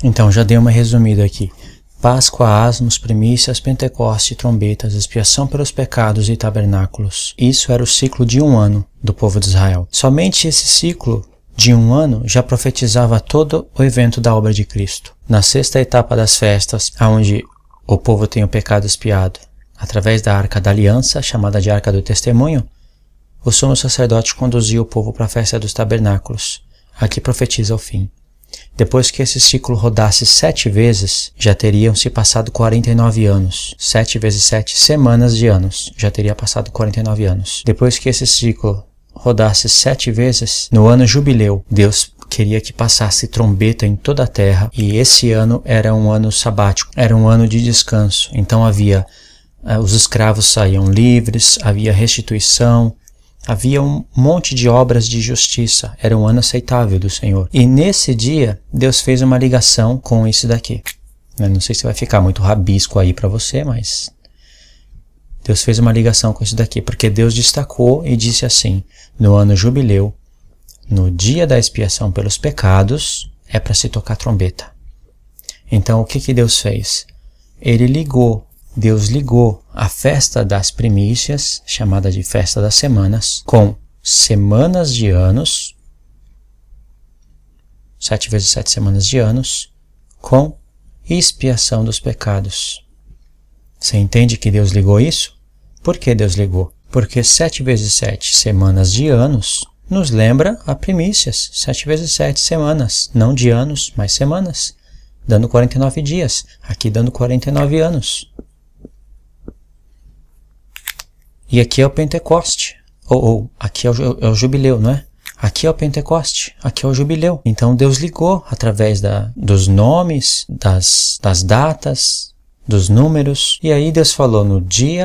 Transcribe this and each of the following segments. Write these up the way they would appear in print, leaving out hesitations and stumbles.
Então já dei uma resumida aqui. Páscoa, asmos, primícias, Pentecoste, trombetas, expiação pelos pecados e tabernáculos. Isso era o ciclo de um ano do povo de Israel. Somente esse ciclo de um ano já profetizava todo o evento da obra de Cristo. Na sexta etapa das festas, onde o povo tem o pecado expiado, através da Arca da Aliança, chamada de Arca do Testemunho, o sumo sacerdote conduzia o povo para a festa dos tabernáculos. Aqui profetiza o fim. Depois que esse ciclo rodasse 7 vezes, já teriam se passado 49 anos. 7 vezes 7 semanas de anos, já teria passado 49 anos. Depois que esse ciclo rodasse 7 vezes, no ano jubileu, Deus queria que passasse trombeta em toda a terra, e esse ano era um ano sabático, era um ano de descanso. Então os escravos saíam livres, havia restituição, havia um monte de obras de justiça. Era um ano aceitável do Senhor. E nesse dia, Deus fez uma ligação com isso daqui. Eu não sei se vai ficar muito rabisco aí para você, mas Deus fez uma ligação com isso daqui, porque Deus destacou e disse assim: no ano jubileu, no dia da expiação pelos pecados, é para se tocar trombeta. Então o que Deus fez? Deus ligou a festa das primícias, chamada de festa das semanas, com semanas de anos, 7 vezes 7 semanas de anos, com expiação dos pecados. Você entende que Deus ligou isso? Por que Deus ligou? Porque 7 vezes 7 semanas de anos nos lembra a primícias. 7 vezes 7 semanas, não de anos, mas semanas, dando 49 dias, aqui dando 49 anos. E aqui é o Pentecoste, aqui é o jubileu, não é? Aqui é o Pentecoste, aqui é o jubileu. Então Deus ligou através dos nomes, das datas, dos números. E aí Deus falou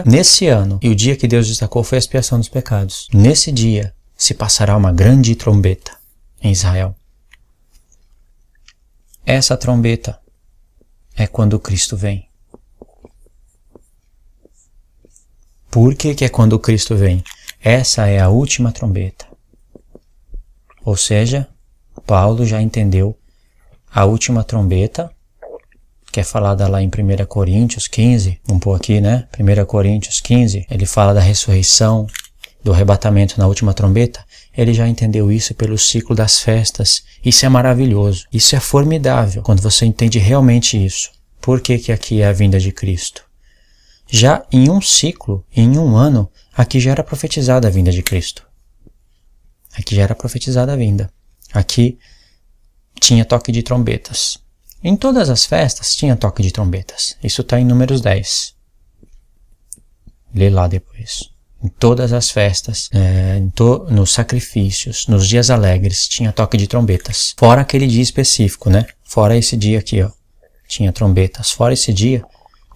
nesse ano, e o dia que Deus destacou foi a expiação dos pecados. Nesse dia se passará uma grande trombeta em Israel. Essa trombeta é quando Cristo vem. Por que é quando Cristo vem? Essa é a última trombeta. Ou seja, Paulo já entendeu a última trombeta, que é falada lá em 1 Coríntios 15, vamos pôr aqui, né? 1 Coríntios 15, ele fala da ressurreição, do arrebatamento na última trombeta. Ele já entendeu isso pelo ciclo das festas. Isso é maravilhoso. Isso é formidável quando você entende realmente isso. Por que aqui é a vinda de Cristo? Já em um ciclo, em um ano, aqui já era profetizada a vinda de Cristo. Aqui já era profetizada a vinda. Aqui tinha toque de trombetas. Em todas as festas tinha toque de trombetas. Isso está em Números 10. Lê lá depois. Em todas as festas, nos sacrifícios, nos dias alegres, tinha toque de trombetas. Fora aquele dia específico, né? Fora esse dia aqui, ó. Tinha trombetas. Fora esse dia,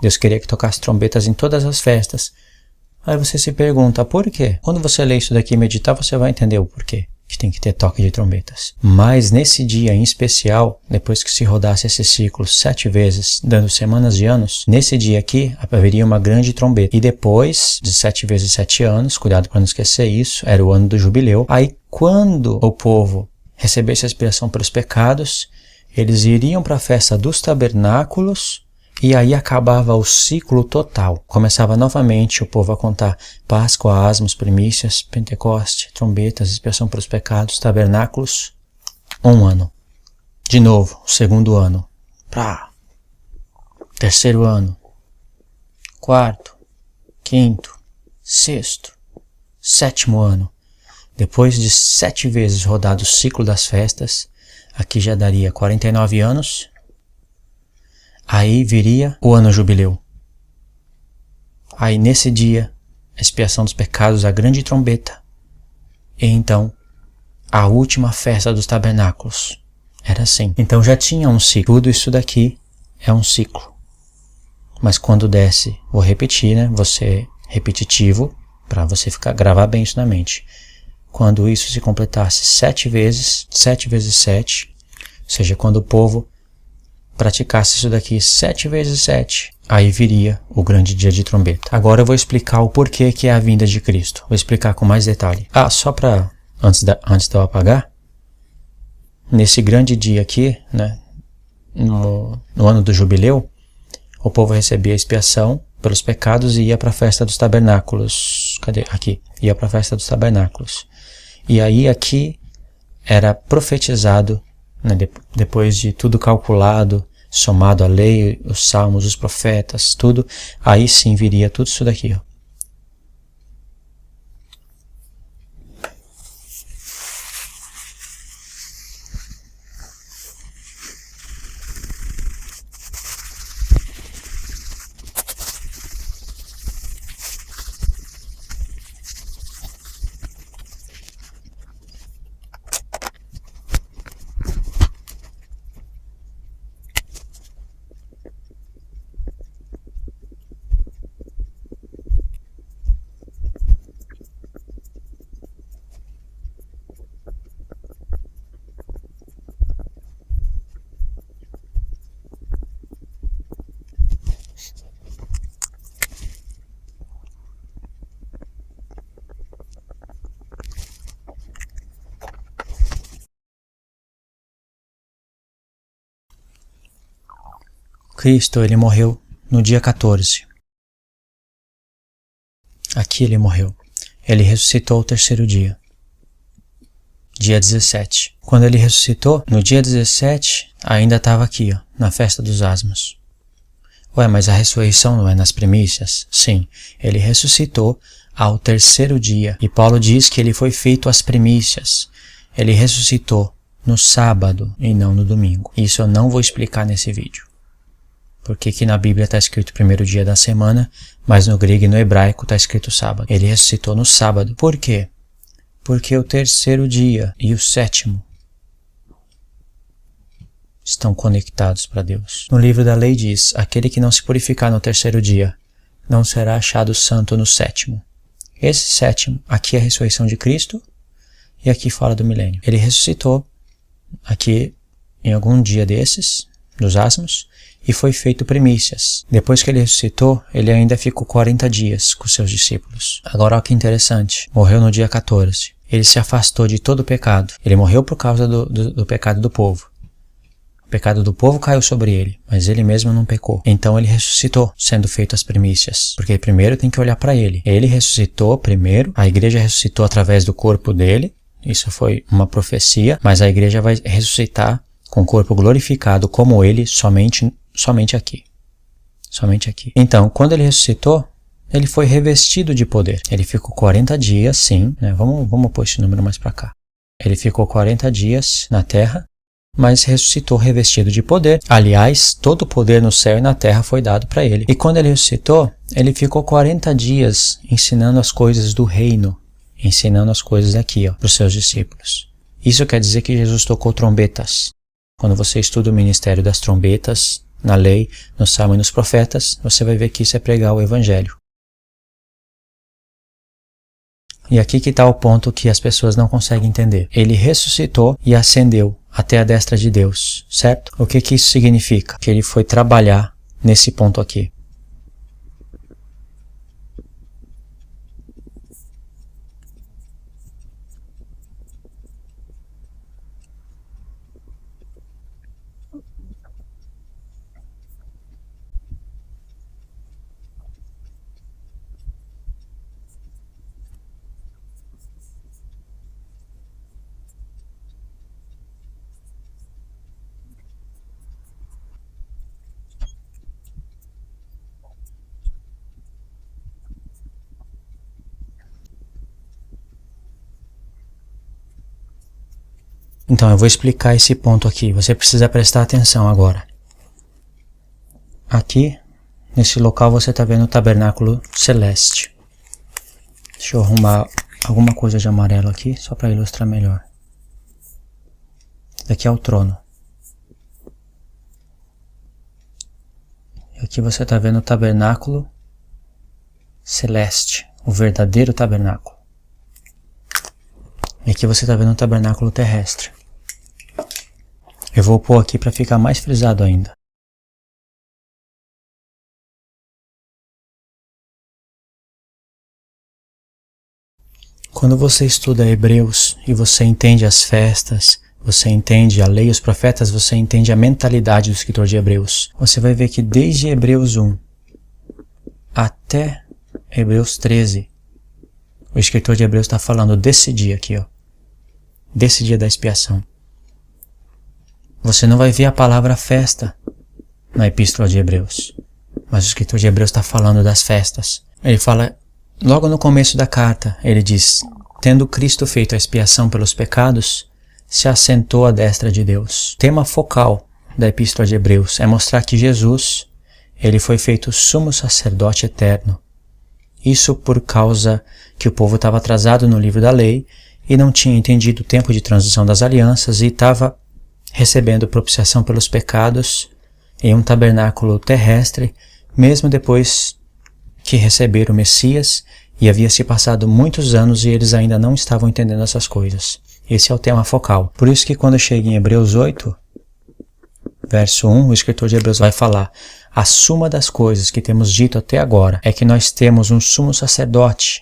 Deus queria que tocasse trombetas em todas as festas. Aí você se pergunta, por quê? Quando você lê isso daqui e meditar, você vai entender o porquê que tem que ter toque de trombetas. Mas nesse dia em especial, depois que se rodasse esse ciclo 7 vezes, dando semanas de anos, nesse dia aqui haveria uma grande trombeta. E depois de 7 vezes 7 anos, cuidado para não esquecer isso, era o ano do jubileu. Aí quando o povo recebesse a expiação pelos pecados, eles iriam para a festa dos tabernáculos. E aí acabava o ciclo total. Começava novamente o povo a contar Páscoa, asmos, primícias, Pentecoste, trombetas, expiação pelos pecados, tabernáculos. Um ano. De novo, o segundo ano. Terceiro ano. Quarto. Quinto. Sexto. Sétimo ano. Depois de 7 vezes rodado o ciclo das festas, aqui já daria 49 anos. Aí viria o ano jubileu. Aí nesse dia, a expiação dos pecados, a grande trombeta. E então, a última festa dos tabernáculos. Era assim. Então já tinha um ciclo. Tudo isso daqui é um ciclo. Mas quando desce, vou repetir, né? Você repetitivo, para você gravar bem isso na mente. Quando isso se completasse 7 vezes 7, ou seja, quando o povo praticasse isso daqui 7 vezes 7, aí viria o grande dia de trombeta. Agora eu vou explicar o porquê que é a vinda de Cristo. Vou explicar com mais detalhe. Só para, antes de eu apagar, nesse grande dia aqui, né, no ano do jubileu, o povo recebia expiação pelos pecados e ia para a festa dos tabernáculos. Cadê? Aqui. Ia para a festa dos tabernáculos. E aí aqui era profetizado, né, depois de tudo calculado, somado a lei, os salmos, os profetas, tudo, aí sim viria tudo isso daqui, ó. Cristo, ele morreu no dia 14. Aqui ele morreu. Ele ressuscitou o terceiro dia. Dia 17. Quando ele ressuscitou, no dia 17, ainda estava aqui, ó, na festa dos asmos. Ué, mas a ressurreição não é nas primícias? Sim, ele ressuscitou ao terceiro dia. E Paulo diz que ele foi feito às primícias. Ele ressuscitou no sábado e não no domingo. Isso eu não vou explicar nesse vídeo. Porque aqui na Bíblia está escrito primeiro dia da semana, mas no grego e no hebraico está escrito sábado. Ele ressuscitou no sábado. Por quê? Porque o terceiro dia e o sétimo estão conectados para Deus. No livro da lei diz, aquele que não se purificar no terceiro dia, não será achado santo no sétimo. Esse sétimo, aqui é a ressurreição de Cristo e aqui fala do milênio. Ele ressuscitou aqui em algum dia desses, dos asmos, e foi feito primícias. Depois que ele ressuscitou, ele ainda ficou 40 dias com seus discípulos. Agora olha que interessante, morreu no dia 14. Ele se afastou de todo o pecado. Ele morreu por causa do pecado do povo. O pecado do povo caiu sobre ele, mas ele mesmo não pecou. Então ele ressuscitou, sendo feito as primícias. Porque primeiro tem que olhar para ele. Ele ressuscitou primeiro, a igreja ressuscitou através do corpo dele. Isso foi uma profecia, mas a igreja vai ressuscitar com o corpo glorificado como ele somente aqui. Somente aqui. Então, quando ele ressuscitou, ele foi revestido de poder. Ele ficou 40 dias, sim, né? Vamos pôr esse número mais para cá. Ele ficou 40 dias na terra, mas ressuscitou revestido de poder. Aliás, todo o poder no céu e na terra foi dado para ele. E quando ele ressuscitou, ele ficou 40 dias ensinando as coisas do reino, ensinando as coisas aqui, ó, para os seus discípulos. Isso quer dizer que Jesus tocou trombetas. Quando você estuda o ministério das trombetas, na lei, no Salmo e nos profetas, você vai ver que isso é pregar o Evangelho. E aqui que está o ponto que as pessoas não conseguem entender. Ele ressuscitou e ascendeu até a destra de Deus, certo? O que isso significa? Que ele foi trabalhar nesse ponto aqui. Então, eu vou explicar esse ponto aqui. Você precisa prestar atenção agora. Aqui, nesse local, você está vendo o tabernáculo celeste. Deixa eu arrumar alguma coisa de amarelo aqui, só para ilustrar melhor. Aqui é o trono. E aqui você está vendo o tabernáculo celeste, o verdadeiro tabernáculo. E aqui você está vendo o tabernáculo terrestre. Eu vou pôr aqui para ficar mais frisado ainda. Quando você estuda Hebreus e você entende as festas, você entende a lei e os profetas, você entende a mentalidade do escritor de Hebreus. Você vai ver que desde Hebreus 1 até Hebreus 13, o escritor de Hebreus está falando desse dia aqui, ó, desse dia da expiação. Você não vai ver a palavra festa na epístola de Hebreus, mas o escritor de Hebreus está falando das festas. Ele fala, logo no começo da carta, ele diz, tendo Cristo feito a expiação pelos pecados, se assentou à destra de Deus. O tema focal da epístola de Hebreus é mostrar que Jesus, ele foi feito sumo sacerdote eterno. Isso por causa que o povo estava atrasado no livro da lei e não tinha entendido o tempo de transição das alianças e estava recebendo propiciação pelos pecados em um tabernáculo terrestre, mesmo depois que receberam o Messias, e havia se passado muitos anos e eles ainda não estavam entendendo essas coisas. Esse é o tema focal. Por isso que quando chega em Hebreus 8, verso 1, o escritor de Hebreus vai falar, a suma das coisas que temos dito até agora é que nós temos um sumo sacerdote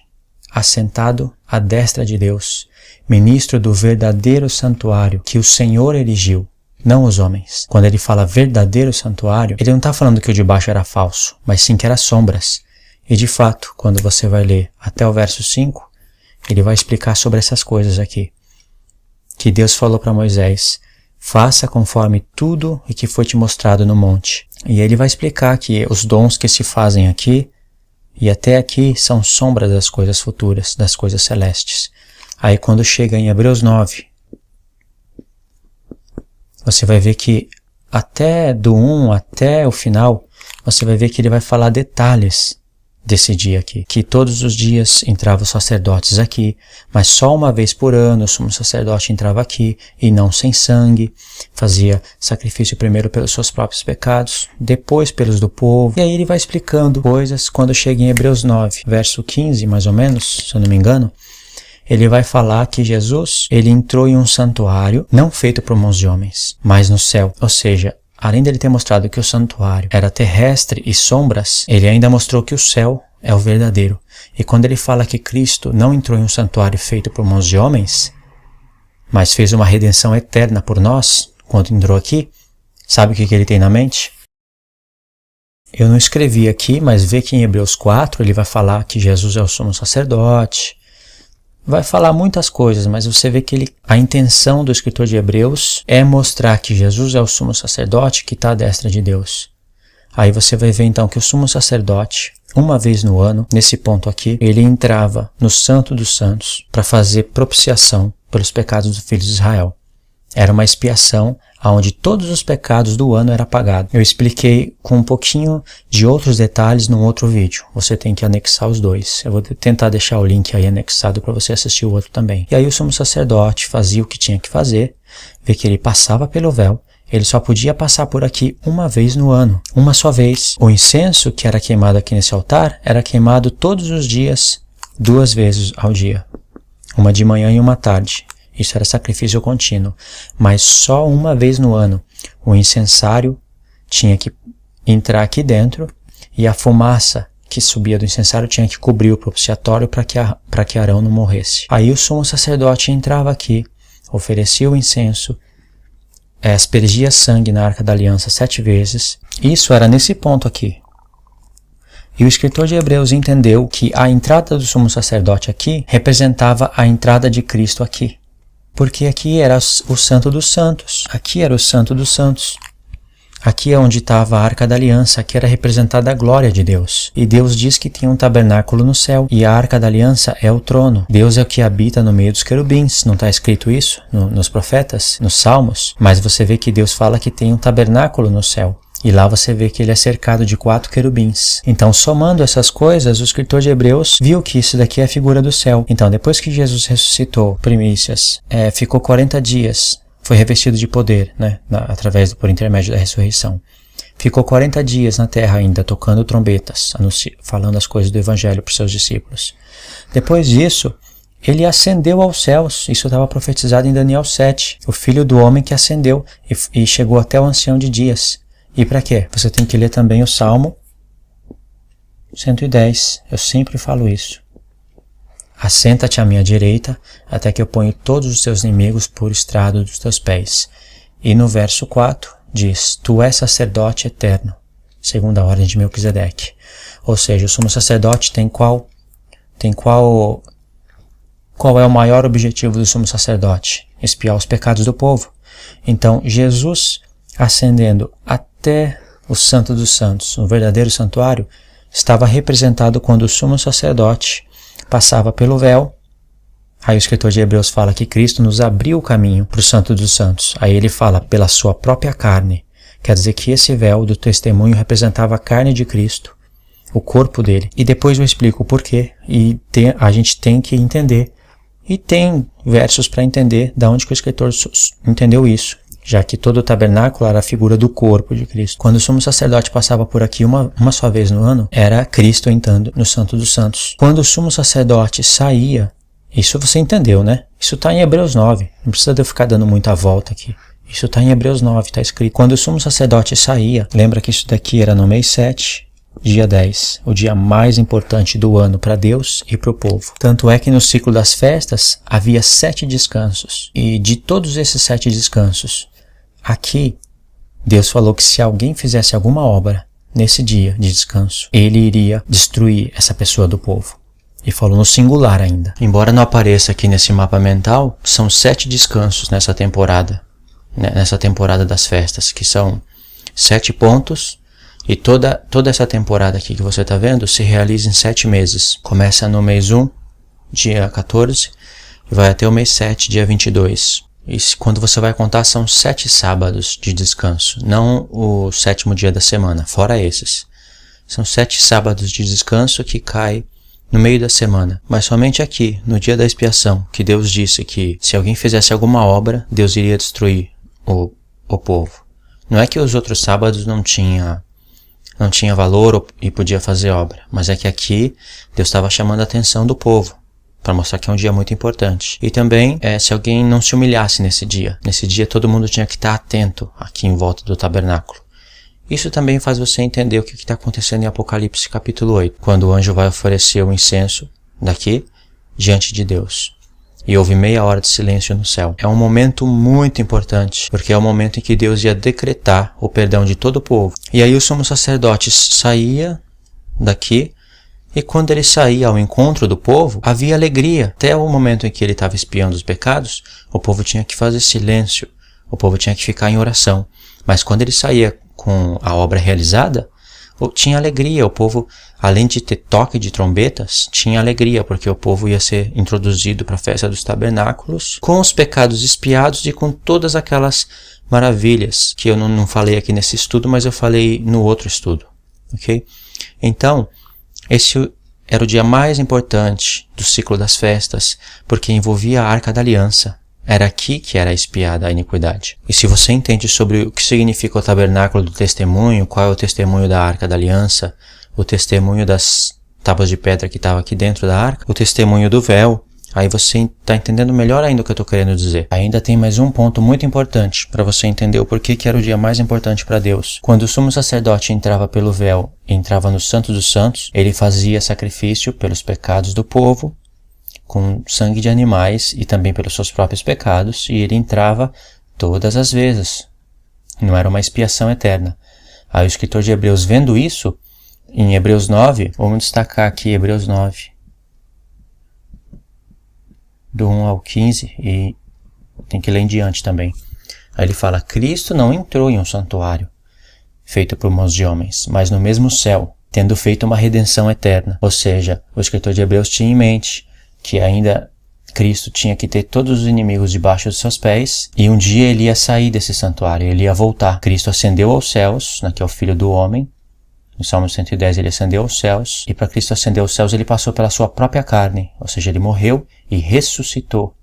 assentado à destra de Deus, ministro do verdadeiro santuário que o Senhor erigiu, não os homens. Quando ele fala verdadeiro santuário, ele não está falando que o de baixo era falso, mas sim que era sombras. E de fato, quando você vai ler até o verso 5, ele vai explicar sobre essas coisas aqui. Que Deus falou para Moisés, faça conforme tudo e que foi te mostrado no monte. E ele vai explicar que os dons que se fazem aqui e até aqui são sombras das coisas futuras, das coisas celestes. Aí quando chega em Hebreus 9, você vai ver que até do 1 até o final, você vai ver que ele vai falar detalhes desse dia aqui. Que todos os dias entravam os sacerdotes aqui, mas só uma vez por ano o sumo sacerdote entrava aqui, e não sem sangue. Fazia sacrifício primeiro pelos seus próprios pecados, depois pelos do povo. E aí ele vai explicando coisas. Quando chega em Hebreus 9, verso 15, mais ou menos, se eu não me engano, ele vai falar que Jesus, ele entrou em um santuário, não feito por mãos de homens, mas no céu. Ou seja, além dele ter mostrado que o santuário era terrestre e sombras, ele ainda mostrou que o céu é o verdadeiro. E quando ele fala que Cristo não entrou em um santuário feito por mãos de homens, mas fez uma redenção eterna por nós, quando entrou aqui, sabe o que ele tem na mente? Eu não escrevi aqui, mas vê que em Hebreus 4 ele vai falar que Jesus é o sumo sacerdote. Vai falar muitas coisas, mas você vê que a intenção do escritor de Hebreus é mostrar que Jesus é o sumo sacerdote que está à destra de Deus. Aí você vai ver então que o sumo sacerdote, uma vez no ano, nesse ponto aqui, ele entrava no Santo dos Santos para fazer propiciação pelos pecados dos filhos de Israel. Era uma expiação onde todos os pecados do ano eram apagados. Eu expliquei com um pouquinho de outros detalhes num outro vídeo. Você tem que anexar os dois. Eu vou tentar deixar o link aí anexado para você assistir o outro também. E aí o sumo sacerdote fazia o que tinha que fazer, vê que ele passava pelo véu. Ele só podia passar por aqui uma vez no ano, uma só vez. O incenso que era queimado aqui nesse altar era queimado todos os dias, 2 vezes ao dia. Uma de manhã e uma à tarde. Isso era sacrifício contínuo. Mas só uma vez no ano o incensário tinha que entrar aqui dentro e a fumaça que subia do incensário tinha que cobrir o propiciatório para que Arão não morresse. Aí o sumo sacerdote entrava aqui, oferecia o incenso, aspergia sangue na Arca da Aliança 7 vezes. Isso era nesse ponto aqui. E o escritor de Hebreus entendeu que a entrada do sumo sacerdote aqui representava a entrada de Cristo aqui. Porque aqui era o Santo dos Santos. Aqui era o Santo dos Santos. Aqui é onde estava a Arca da Aliança. Aqui era representada a glória de Deus. E Deus diz que tem um tabernáculo no céu. E a Arca da Aliança é o trono. Deus é o que habita no meio dos querubins. Não está escrito isso nos profetas, nos salmos? Mas você vê que Deus fala que tem um tabernáculo no céu. E lá você vê que ele é cercado de 4 querubins. Então, somando essas coisas, o escritor de Hebreus viu que isso daqui é a figura do céu. Então, depois que Jesus ressuscitou, primícias, ficou 40 dias, foi revestido de poder, né, por intermédio da ressurreição. Ficou 40 dias na terra ainda, tocando trombetas, falando as coisas do evangelho para os seus discípulos. Depois disso, ele ascendeu aos céus. Isso estava profetizado em Daniel 7. O Filho do Homem que ascendeu e chegou até o ancião de dias. E para quê? Você tem que ler também o Salmo 110. Eu sempre falo isso. assenta-te à minha direita, até que eu ponho todos os teus inimigos por estrado dos teus pés. E no verso 4 diz, tu és sacerdote eterno, segundo a ordem de Melquisedeque. Ou seja, o sumo sacerdote qual é o maior objetivo do sumo sacerdote? Expiar os pecados do povo. Então, Jesus ascendendo até o Santo dos Santos, o verdadeiro santuário, estava representado quando o sumo sacerdote passava pelo véu. Aí o escritor de Hebreus fala que Cristo nos abriu o caminho para o Santo dos Santos. Aí ele fala, pela sua própria carne. Quer dizer que esse véu do testemunho representava a carne de Cristo, o corpo dele. E depois eu explico o porquê. E a gente tem que entender. E tem versos para entender de onde que o escritor entendeu isso, já que todo o tabernáculo era a figura do corpo de Cristo. Quando o sumo sacerdote passava por aqui uma só vez no ano, era Cristo entrando no Santo dos Santos. Quando o sumo sacerdote saía, isso você entendeu, né? Isso está em Hebreus 9, não precisa de eu ficar dando muita volta aqui. Isso está em Hebreus 9, está escrito. Quando o sumo sacerdote saía, lembra que isso daqui era no mês 7, dia 10, o dia mais importante do ano para Deus e para o povo. Tanto é que no ciclo das festas havia 7 descansos. E de todos esses 7 descansos, aqui Deus falou que se alguém fizesse alguma obra nesse dia de descanso, ele iria destruir essa pessoa do povo. E falou no singular ainda. Embora não apareça aqui nesse mapa mental, são 7 descansos nessa temporada das festas, que são 7 pontos. E toda essa temporada aqui que você está vendo se realiza em 7 meses. Começa no mês 1, dia 14, e vai até o mês 7, dia 22. E quando você vai contar, são 7 sábados de descanso, não o 7º dia da semana, fora esses. São 7 sábados de descanso que cai no meio da semana. Mas somente aqui, no dia da expiação, que Deus disse que se alguém fizesse alguma obra, Deus iria destruir o povo. Não é que os outros sábados não tinha valor e podia fazer obra, mas é que aqui Deus estava chamando a atenção do povo, para mostrar que é um dia muito importante. E também, se alguém não se humilhasse nesse dia todo mundo tinha que estar atento aqui em volta do tabernáculo. Isso também faz você entender o que está acontecendo em Apocalipse capítulo 8, quando o anjo vai oferecer o incenso daqui diante de Deus. E houve meia hora de silêncio no céu. É um momento muito importante, porque é o momento em que Deus ia decretar o perdão de todo o povo. E aí o sumo sacerdote saía daqui, e quando ele saía ao encontro do povo, havia alegria. Até o momento em que ele estava expiando os pecados, o povo tinha que fazer silêncio, o povo tinha que ficar em oração. Mas quando ele saía com a obra realizada, tinha alegria. O povo, além de ter toque de trombetas, tinha alegria, porque o povo ia ser introduzido para a festa dos tabernáculos com os pecados expiados e com todas aquelas maravilhas que eu não falei aqui nesse estudo, mas eu falei no outro estudo, ok? Então, esse era o dia mais importante do ciclo das festas, porque envolvia a Arca da Aliança. Era aqui que era expiada a iniquidade. E se você entende sobre o que significa o tabernáculo do testemunho, qual é o testemunho da Arca da Aliança, o testemunho das tábuas de pedra que estava aqui dentro da arca, o testemunho do véu, aí você está entendendo melhor ainda o que eu estou querendo dizer. Ainda tem mais um ponto muito importante para você entender o porquê que era o dia mais importante para Deus. Quando o sumo sacerdote entrava pelo véu e entrava no Santo dos Santos, ele fazia sacrifício pelos pecados do povo, com sangue de animais e também pelos seus próprios pecados, e ele entrava todas as vezes. Não era uma expiação eterna. Aí o escritor de Hebreus, vendo isso, em Hebreus 9, vamos destacar aqui Hebreus 9, do 1 ao 15, e tem que ler em diante também. Aí ele fala, Cristo não entrou em um santuário feito por mãos de homens, mas no mesmo céu, tendo feito uma redenção eterna. Ou seja, o escritor de Hebreus tinha em mente que ainda Cristo tinha que ter todos os inimigos debaixo dos seus pés, e um dia ele ia sair desse santuário, ele ia voltar. Cristo ascendeu aos céus, que é o Filho do Homem. No Salmo 110 ele ascendeu aos céus, e para Cristo ascender aos céus ele passou pela sua própria carne, ou seja, ele morreu e ressuscitou.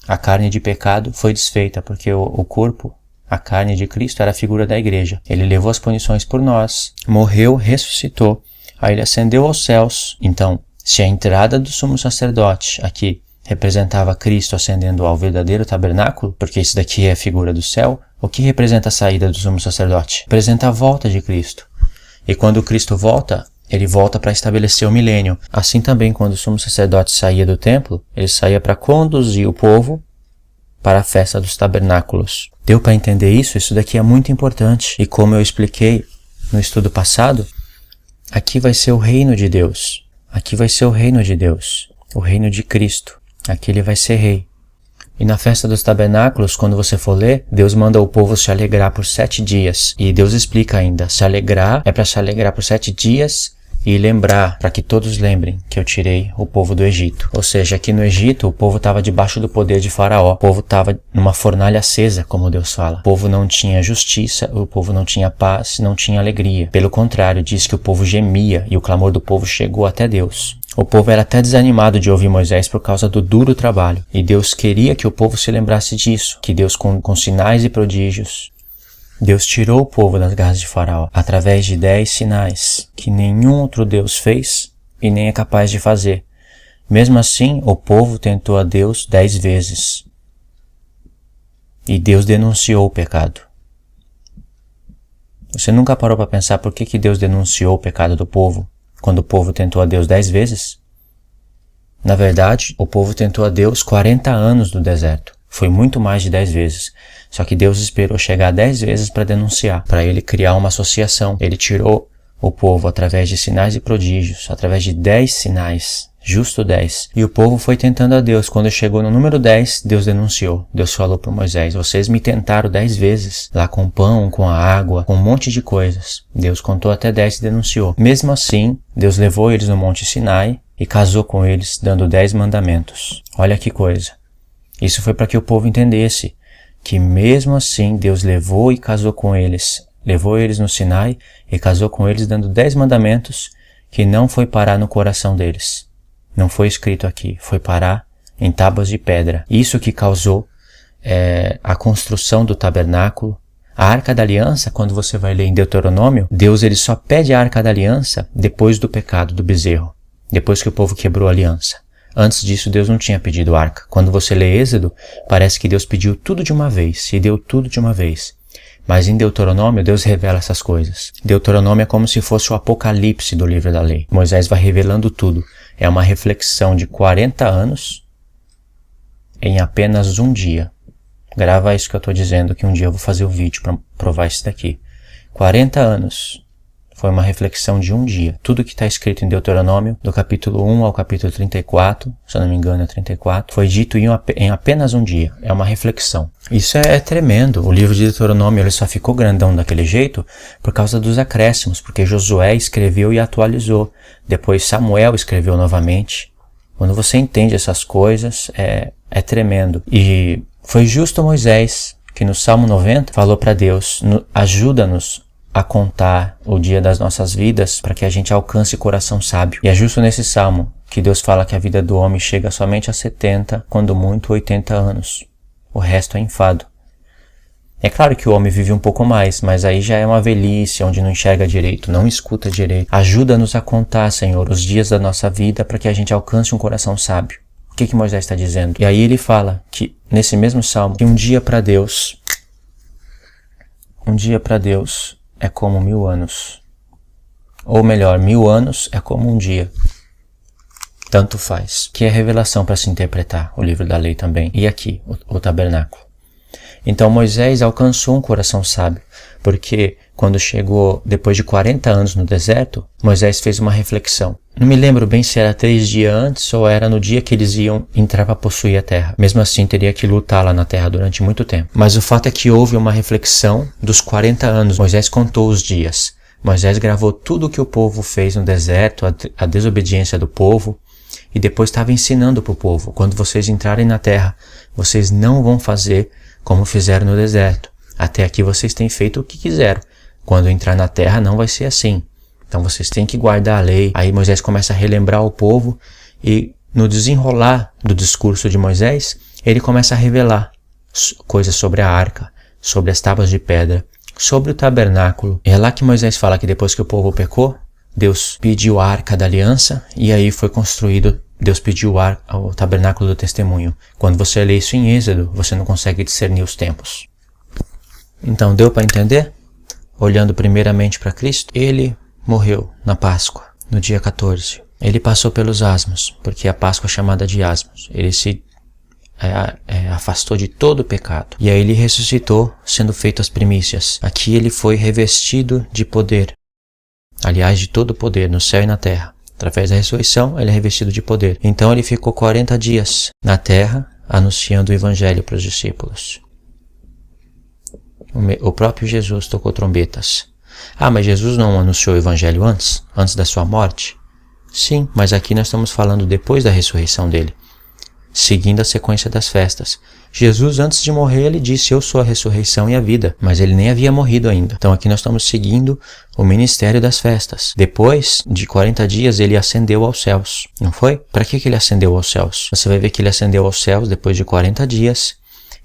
A carne de pecado foi desfeita, porque o corpo, a carne de Cristo, era a figura da igreja. Ele levou as punições por nós, morreu, ressuscitou, aí ele ascendeu aos céus. Então, se a entrada do sumo sacerdote aqui representava Cristo ascendendo ao verdadeiro tabernáculo, porque isso daqui é a figura do céu, o que representa a saída do sumo sacerdote? Representa a volta de Cristo. E quando Cristo volta, Ele volta para estabelecer o milênio. Assim também, quando o sumo sacerdote saía do templo, ele saía para conduzir o povo para a festa dos tabernáculos. Deu para entender isso? Isso daqui é muito importante. E como eu expliquei no estudo passado, aqui vai ser o reino de Deus. Aqui vai ser o reino de Deus. O reino de Cristo. Aqui ele vai ser rei. E na festa dos tabernáculos, quando você for ler, Deus manda o povo se alegrar por 7 dias. E Deus explica ainda, se alegrar é para se alegrar por 7 dias e lembrar, para que todos lembrem que eu tirei o povo do Egito. Ou seja, aqui no Egito o povo estava debaixo do poder de Faraó. O povo estava numa fornalha acesa, como Deus fala. O povo não tinha justiça, o povo não tinha paz, não tinha alegria. Pelo contrário, diz que o povo gemia e o clamor do povo chegou até Deus. O povo era até desanimado de ouvir Moisés por causa do duro trabalho. E Deus queria que o povo se lembrasse disso, que Deus com sinais e prodígios, Deus tirou o povo das garras de Faraó através de 10 sinais que nenhum outro Deus fez e nem é capaz de fazer. Mesmo assim, o povo tentou a Deus 10 vezes. E Deus denunciou o pecado. Você nunca parou para pensar por que Deus denunciou o pecado do povo quando o povo tentou a Deus 10 vezes? Na verdade, o povo tentou a Deus 40 anos no deserto. Foi muito mais de 10 vezes. Só que Deus esperou chegar 10 vezes para denunciar, para ele criar uma associação. Ele tirou o povo através de sinais e prodígios, através de 10 sinais, justo 10. E o povo foi tentando a Deus. Quando chegou no número 10, Deus denunciou. Deus falou para Moisés, vocês me tentaram 10 vezes, lá com pão, com a água, com um monte de coisas. Deus contou até 10 e denunciou. Mesmo assim, Deus levou eles no Monte Sinai e casou com eles, dando 10 mandamentos. Olha que coisa. Isso foi para que o povo entendesse que mesmo assim Deus levou e casou com eles. Levou eles no Sinai e casou com eles dando 10 mandamentos que não foi parar no coração deles. Não foi escrito aqui, foi parar em tábuas de pedra. Isso que causou a construção do tabernáculo. A Arca da Aliança, quando você vai ler em Deuteronômio, Deus ele só pede a Arca da Aliança depois do pecado do bezerro. Depois que o povo quebrou a aliança. Antes disso, Deus não tinha pedido arca. Quando você lê Êxodo, parece que Deus pediu tudo de uma vez, e deu tudo de uma vez. Mas em Deuteronômio, Deus revela essas coisas. Deuteronômio é como se fosse o apocalipse do livro da lei. Moisés vai revelando tudo. É uma reflexão de 40 anos em apenas um dia. Grava isso que eu estou dizendo, que um dia eu vou fazer o vídeo para provar isso daqui. 40 anos. Foi uma reflexão de um dia. Tudo que está escrito em Deuteronômio, do capítulo 1 ao capítulo 34, se eu não me engano é 34, foi dito em apenas um dia. É uma reflexão. Isso é tremendo. O livro de Deuteronômio ele só ficou grandão daquele jeito por causa dos acréscimos, porque Josué escreveu e atualizou. Depois Samuel escreveu novamente. Quando você entende essas coisas, é tremendo. E foi justo Moisés que no Salmo 90 falou para Deus, ajuda-nos a contar o dia das nossas vidas para que a gente alcance coração sábio. E é justo nesse salmo que Deus fala que a vida do homem chega somente a 70, quando muito 80 anos. O resto é enfado. É claro que o homem vive um pouco mais, mas aí já é uma velhice, onde não enxerga direito, não escuta direito. Ajuda-nos a contar, Senhor, os dias da nossa vida para que a gente alcance um coração sábio. O que Moisés está dizendo? E aí ele fala que, nesse mesmo salmo, que um dia para Deus é como 1000 anos. Ou melhor, 1000 anos é como um dia. Tanto faz. Que é revelação para se interpretar, o livro da lei também. E aqui, o tabernáculo. Então Moisés alcançou um coração sábio, porque quando chegou depois de 40 anos no deserto, Moisés fez uma reflexão. Não me lembro bem se era 3 dias antes ou era no dia que eles iam entrar para possuir a terra. Mesmo assim, teria que lutar lá na terra durante muito tempo. Mas o fato é que houve uma reflexão dos 40 anos. Moisés contou os dias. Moisés gravou tudo o que o povo fez no deserto, a desobediência do povo, e depois estava ensinando para o povo. Quando vocês entrarem na terra, vocês não vão fazer como fizeram no deserto. Até aqui vocês têm feito o que quiseram. Quando entrar na terra não vai ser assim. Então vocês têm que guardar a lei. Aí Moisés começa a relembrar o povo e no desenrolar do discurso de Moisés, ele começa a revelar coisas sobre a arca, sobre as tábuas de pedra, sobre o tabernáculo. E é lá que Moisés fala que depois que o povo pecou, Deus pediu a arca da aliança e aí foi construído, Deus pediu o tabernáculo do testemunho. Quando você lê isso em Êxodo, você não consegue discernir os tempos. Então deu para entender? Olhando primeiramente para Cristo, ele morreu na Páscoa. no dia 14. Ele passou pelos asmos, porque a Páscoa é chamada de asmos. Ele se afastou de todo o pecado. E aí ele ressuscitou, sendo feito as primícias. Aqui ele foi revestido de poder. Aliás, de todo o poder, no céu e na terra. Através da ressurreição, ele é revestido de poder. Então ele ficou 40 dias na terra, anunciando o evangelho para os discípulos. O próprio Jesus tocou trombetas. Ah, mas Jesus não anunciou o evangelho antes da sua morte? Sim, mas aqui nós estamos falando depois da ressurreição dele, seguindo a sequência das festas. Jesus, antes de morrer, ele disse: eu sou a ressurreição e a vida, mas ele nem havia morrido ainda. Então aqui nós estamos seguindo o ministério das festas. Depois de 40 dias, ele ascendeu aos céus, não foi? Para que ele ascendeu aos céus? Você vai ver que ele ascendeu aos céus depois de 40 dias,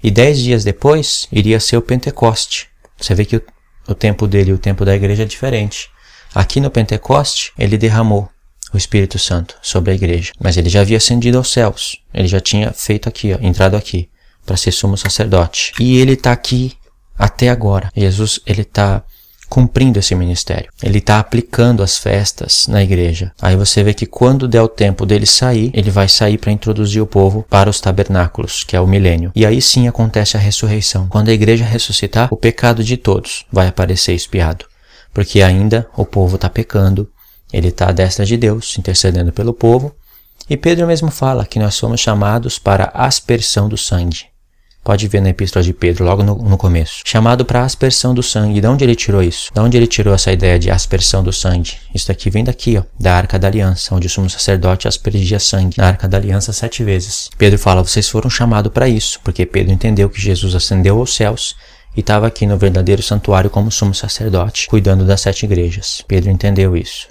e 10 dias depois iria ser o Pentecoste. Você vê que o tempo dele e o tempo da igreja é diferente. Aqui no Pentecoste, ele derramou o Espírito Santo sobre a igreja. Mas ele já havia ascendido aos céus. Ele já tinha feito aqui, entrado aqui, para ser sumo sacerdote. E ele está aqui até agora. Jesus, ele está cumprindo esse ministério. Ele está aplicando as festas na igreja. Aí você vê que quando der o tempo dele sair, ele vai sair para introduzir o povo para os tabernáculos, que é o milênio. E aí sim acontece a ressurreição. Quando a igreja ressuscitar, o pecado de todos vai aparecer expiado. Porque ainda o povo está pecando. Ele está à destra de Deus, intercedendo pelo povo. E Pedro mesmo fala que nós somos chamados para a aspersão do sangue. Pode ver na epístola de Pedro, logo no começo. Chamado para a aspersão do sangue. De onde ele tirou isso? De onde ele tirou essa ideia de aspersão do sangue? Isso aqui vem daqui, da Arca da Aliança, onde o sumo sacerdote aspergia sangue na Arca da Aliança 7 vezes. Pedro fala: vocês foram chamados para isso, porque Pedro entendeu que Jesus ascendeu aos céus e estava aqui no verdadeiro santuário como sumo sacerdote, cuidando das 7 igrejas. Pedro entendeu isso.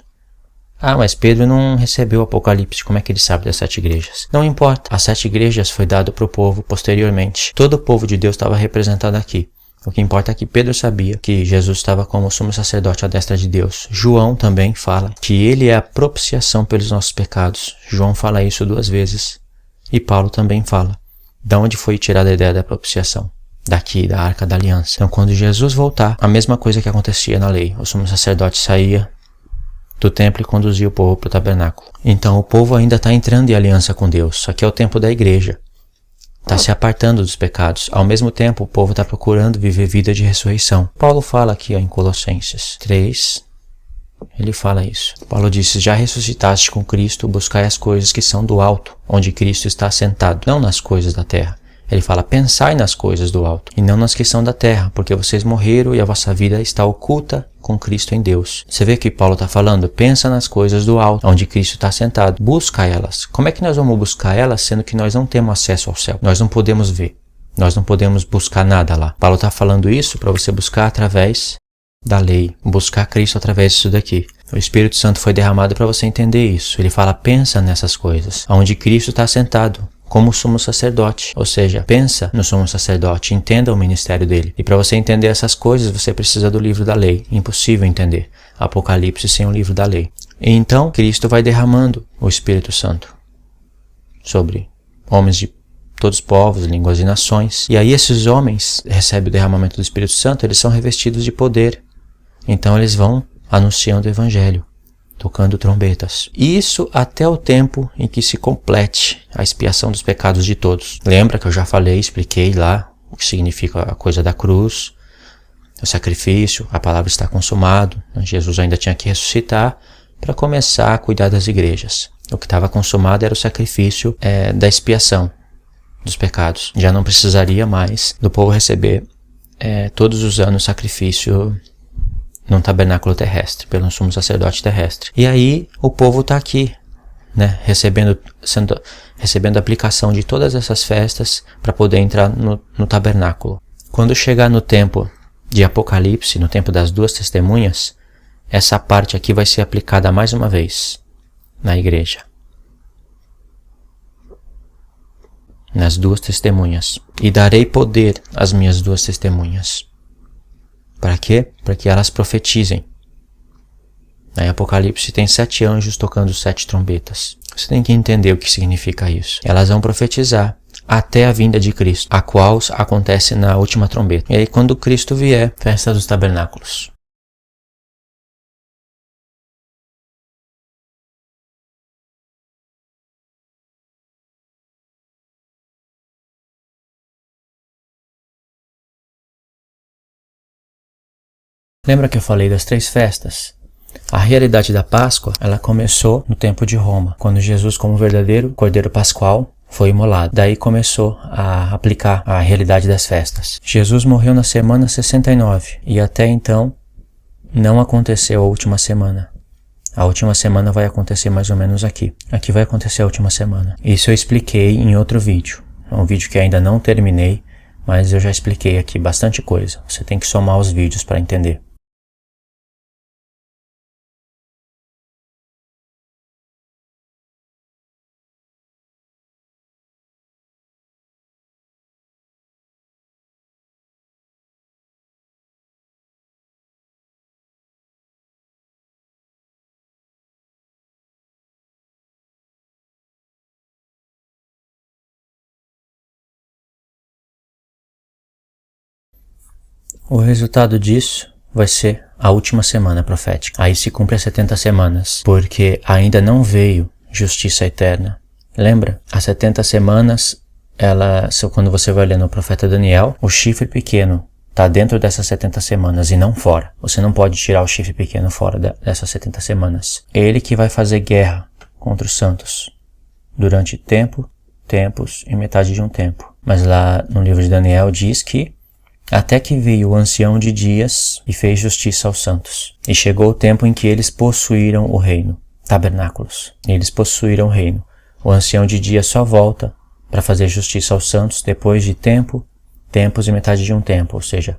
Ah, mas Pedro não recebeu o Apocalipse, como é que ele sabe das 7 igrejas? Não importa, as 7 igrejas foi dado para o povo posteriormente. Todo o povo de Deus estava representado aqui. O que importa é que Pedro sabia que Jesus estava como sumo sacerdote à destra de Deus. João também fala que ele é a propiciação pelos nossos pecados. João fala isso 2 vezes. E Paulo também fala. Da onde foi tirada a ideia da propiciação? Daqui, da Arca da Aliança. Então quando Jesus voltar, a mesma coisa que acontecia na lei. O sumo sacerdote saía do templo e conduzia o povo para o tabernáculo. Então o povo ainda está entrando em aliança com Deus. Aqui é o tempo da igreja. Está se apartando dos pecados. Ao mesmo tempo, o povo está procurando viver vida de ressurreição. Paulo fala aqui em Colossenses 3, ele fala isso. Paulo disse: já ressuscitaste com Cristo, buscai as coisas que são do alto, onde Cristo está assentado, não nas coisas da terra. Ele fala: pensai nas coisas do alto, e não nas que são da terra, porque vocês morreram e a vossa vida está oculta com Cristo em Deus. Você vê que Paulo está falando: pensa nas coisas do alto, onde Cristo está sentado. Busca elas. Como é que nós vamos buscar elas, sendo que nós não temos acesso ao céu? Nós não podemos ver. Nós não podemos buscar nada lá. Paulo está falando isso para você buscar através da lei. Buscar Cristo através disso daqui. O Espírito Santo foi derramado para você entender isso. Ele fala: pensa nessas coisas, onde Cristo está sentado como sumo sacerdote. Ou seja, pensa no sumo sacerdote, entenda o ministério dele. E para você entender essas coisas, você precisa do livro da lei. Impossível entender Apocalipse sem o livro da lei. E então, Cristo vai derramando o Espírito Santo sobre homens de todos os povos, línguas e nações. E aí esses homens recebem o derramamento do Espírito Santo, eles são revestidos de poder. Então eles vão anunciando o Evangelho, tocando trombetas. Isso até o tempo em que se complete a expiação dos pecados de todos. Lembra que eu já falei, expliquei lá o que significa a coisa da cruz, o sacrifício, a palavra está consumado. Jesus ainda tinha que ressuscitar para começar a cuidar das igrejas. O que estava consumado era o sacrifício da expiação dos pecados. Já não precisaria mais do povo receber todos os anos sacrifício num tabernáculo terrestre, pelo sumo sacerdote terrestre. E aí o povo está aqui, né, recebendo a aplicação de todas essas festas para poder entrar no tabernáculo. Quando chegar no tempo de Apocalipse, no tempo das 2 testemunhas, essa parte aqui vai ser aplicada mais uma vez na igreja. Nas 2 testemunhas. E darei poder às minhas 2 testemunhas. Para quê? Para que elas profetizem. Em Apocalipse tem 7 anjos tocando 7 trombetas. Você tem que entender o que significa isso. Elas vão profetizar até a vinda de Cristo, a qual acontece na última trombeta. E aí quando Cristo vier, festa dos tabernáculos. Lembra que eu falei das 3 festas? A realidade da Páscoa, ela começou no tempo de Roma, quando Jesus, como verdadeiro Cordeiro Pascual, foi imolado. Daí começou a aplicar a realidade das festas. Jesus morreu na semana 69 e até então não aconteceu a última semana. A última semana vai acontecer mais ou menos aqui. Aqui vai acontecer a última semana. Isso eu expliquei em outro vídeo. É um vídeo que ainda não terminei, mas eu já expliquei aqui bastante coisa. Você tem que somar os vídeos para entender. O resultado disso vai ser a última semana profética. Aí se cumpre as 70 semanas, porque ainda não veio justiça eterna. Lembra? As 70 semanas, quando você vai ler no profeta Daniel, o chifre pequeno está dentro dessas 70 semanas e não fora. Você não pode tirar o chifre pequeno fora dessas 70 semanas. É ele que vai fazer guerra contra os santos durante tempos e metade de um tempo. Mas lá no livro de Daniel diz que até que veio o ancião de dias e fez justiça aos santos. E chegou o tempo em que eles possuíram o reino. Tabernáculos. Eles possuíram o reino. O ancião de dias só volta para fazer justiça aos santos depois de tempos e metade de um tempo, ou seja,